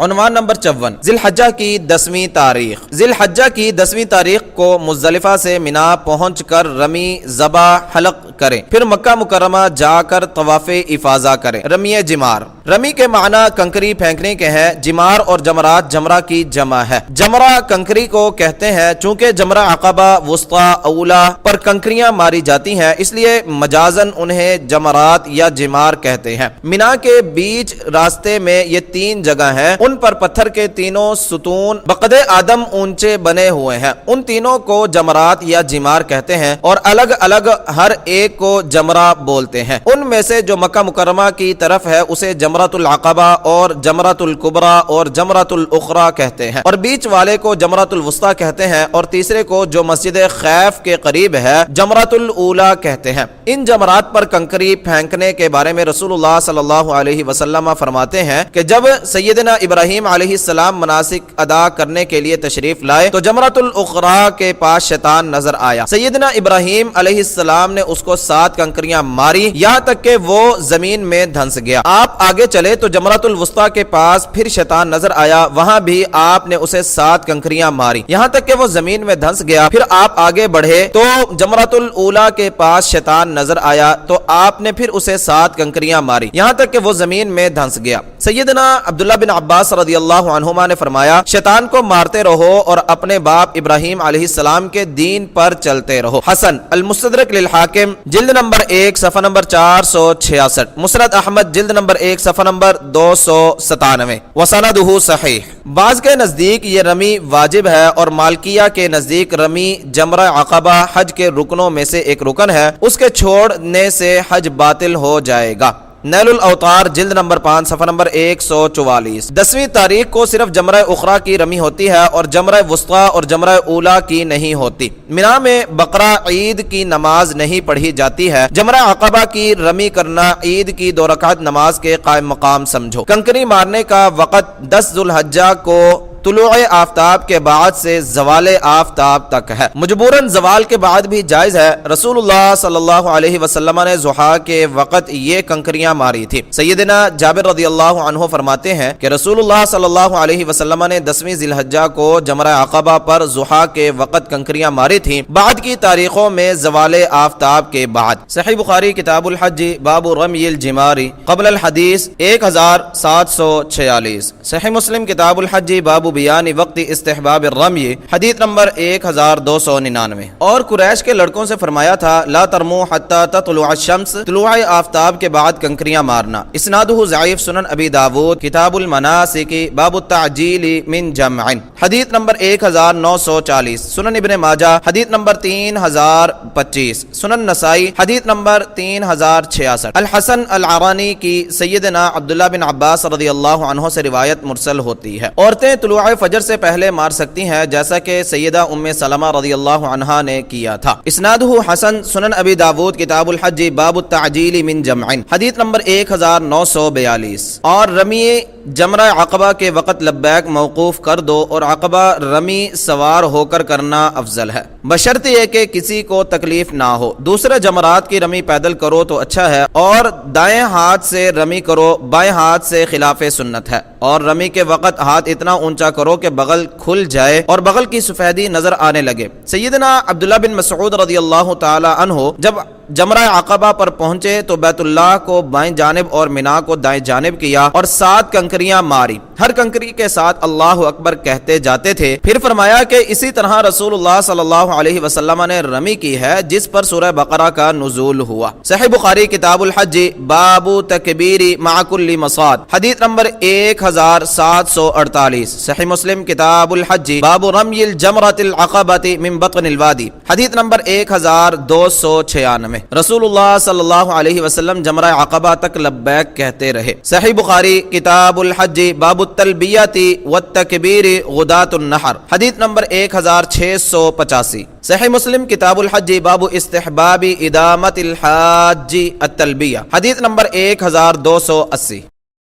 عنوان نمبر 54، ذی الحجہ کی 10ویں تاریخ۔ ذی الحجہ کی 10ویں تاریخ کو مزدلفہ سے منا پہنچ کر رمی، ذبح، حلق کریں، پھر مکہ مکرمہ جا کر طواف افاضہ کریں۔ رمی جمار، رمی کے معنی کنکری پھینکنے کے ہیں۔ جمار اور جمرات جمرہ کی جمع ہے۔ جمرہ کنکری کو کہتے ہیں، چونکہ جمرہ عقبہ، وسطی، اولا پر کنکریاں ماری جاتی ہیں، اس لیے مجازن انہیں جمرات یا جمار کہتے ہیں۔ منا کے بیچ راستے میں یہ 3 جگہ ہیں، ان پر پتھر کے تینوں ستون بقد آدم اونچے بنے ہوئے ہیں، ان تینوں کو جمرات یا جمار کہتے ہیں اور الگ الگ ہر ایک کو جمرہ بولتے ہیں۔ ان میں سے جو مکہ مکرمہ کی طرف ہے اسے جمرۃ العقبہ اور جمرۃ الکبریٰ اور جمرۃ الاخری کہتے ہیں، اور بیچ والے کو جمرۃ الوسطی کہتے ہیں، اور تیسرے کو جو مسجد خیف کے قریب ہے جمرۃ الاولی کہتے ہیں۔ ان جمرات پر کنکری پھینکنے کے بارے میں رسول اللہ صلی اللہ علیہ وسلم فرماتے ہیں کہ جب سیدنا ابراہیم علیہ السلام مناسک ادا کرنے کے لیے تشریف لائے تو جمرۃ الاخری کے پاس شیطان نظر آیا۔ سیدنا ابراہیم علیہ السلام نے اس کو 7 کنکریاں ماری یہاں تک کہ وہ زمین میں دھنس گیا۔ آپ آگے چلے تو جمرۃ الوسطی کے پاس پھر شیطان نظر آیا، وہاں بھی آپ نے اسے 7 کنکریاں ماری یہاں تک کہ وہ زمین میں دھنس گیا۔ پھر آپ آگے بڑھے تو جمرۃ الاولی کے پاس شیطان نظر آیا تو آپ نے پھر اسے 7 کنکریاں ماری یہاں تک کہ وہ زمین میں دھنس گیا۔ سیدنا عبداللہ بن عباس رضی اللہ عنہما نے فرمایا، شیطان کو مارتے رہو اور اپنے باپ ابراہیم علیہ السلام کے دین پر چلتے رہو۔ حسن المستدرک للحاکم جلد نمبر 1 صفحہ نمبر 466، مسند احمد جلد نمبر 1 صفحہ نمبر 297، وسندہ صحیح۔ بعض کے نزدیک یہ رمی واجب ہے اور مالکیہ کے نزدیک رمی جمرہ عقبہ حج کے رکنوں میں سے ایک رکن ہے، اس کے چھوڑنے سے حج باطل ہو جائے گا۔ نیل الاوطار جلد نمبر 5 صفحہ نمبر 144۔ 10ویں تاریخ کو صرف جمرہ اخری کی رمی ہوتی ہے اور جمرہ وسطی اور جمرہ اولی کی نہیں ہوتی۔ منا میں بقرہ عید کی نماز نہیں پڑھی جاتی ہے۔ جمرہ عقبہ کی رمی کرنا عید کی 2 رکعت نماز کے قائم مقام سمجھو۔ کنکری مارنے کا وقت 10 ذو الحجہ کو طلوع آفتاب کے بعد سے زوال آفتاب تک ہے، مجبوراً زوال کے بعد بھی جائز ہے۔ رسول اللہ صلی اللہ علیہ وسلم نے ضحیٰ کے وقت یہ کنکریاں ماری تھی۔ سیدنا جابر رضی اللہ عنہ فرماتے ہیں کہ رسول اللہ صلی اللہ علیہ وسلم نے 10ویں ذی الحجہ کو جمرہ عقبہ پر ضحیٰ کے وقت کنکریاں ماری تھیں، بعد کی تاریخوں میں زوال آفتاب کے بعد۔ صحیح بخاری کتاب الحج باب رمی الجمار قبل الحدیث 1746۔ صحیح مسلم کتاب الحج باب بیان وقت استحباب الرمی حدیث نمبر 1299۔ اور قریش کے لڑکوں سے فرمایا تھا، لا ترمو حتی تطلع الشمس، طلوع آفتاب کے بعد کنکریاں مارنا۔ اسنادہ ضعیف، سنن ابی داود کتاب المناسک باب التعجیل من جمع حدیث نمبر 1940، سنن ابن ماجہ حدیث نمبر 3025، سنن نسائی حدیث نمبر 3066۔ الحسن العرانی کی سیدنا عبداللہ بن عباس رضی اللہ عنہ سے روایت مرسل ہوتی ہے، عورتیں طلوع فجر سے پہلے مار سکتی ہیں جیسا کہ سیدہ ام سلمہ رضی اللہ عنہا نے کیا تھا۔ اسنادہ حسن، سنن ابی داود کتاب الحج باب التعجیل من جمع حدیث نمبر 1942۔ اور رمی جمرہ عقبہ کے وقت لبیک موقوف کر دو اور عقبہ رمی سوار ہو کر کرنا افضل ہے، بشرط یہ کہ کسی کو تکلیف نہ ہو۔ دوسرے جمرات کی رمی پیدل کرو تو اچھا ہے، اور دائیں ہاتھ سے رمی کرو، بائیں ہاتھ سے خلاف سنت ہے، اور رمی کے وقت ہاتھ اتنا اونچا کرو کہ بغل کھل جائے اور بغل کی سفیدی نظر آنے لگے۔ سیدنا عبداللہ بن مسعود رضی اللہ تعالی عنہ جب جمرہ عقبہ پر پہنچے تو بیت اللہ کو بائیں جانب اور منا کو دائیں جانب کیا اور 7 کنکریاں ماری، ہر کنکری کے ساتھ اللہ اکبر کہتے جاتے تھے۔ پھر فرمایا کہ اسی طرح رسول اللہ صلی اللہ علیہ وسلم نے رمی کی ہے جس پر سورہ بقرہ کا نزول ہوا۔ صحیح بخاری کتاب الحج باب تکبیر مع کل مصاد حدیث نمبر 1748۔ صحیح مسلم کتاب الحج باب رمی الجمرۃ العقبۃ من بطن الوادی حدیث نمبر 1296۔ رسول اللہ صلی اللہ علیہ وسلم جمرہ عقبہ تک لبیک کہتے رہے۔ صحیح بخاری کتاب الحج باب التلبیۃ والتکبیر غداۃ النحر حدیث نمبر 1685۔ صحیح مسلم کتاب الحج باب استحباب ادامت الحاج التلبیہ حدیث نمبر 1280۔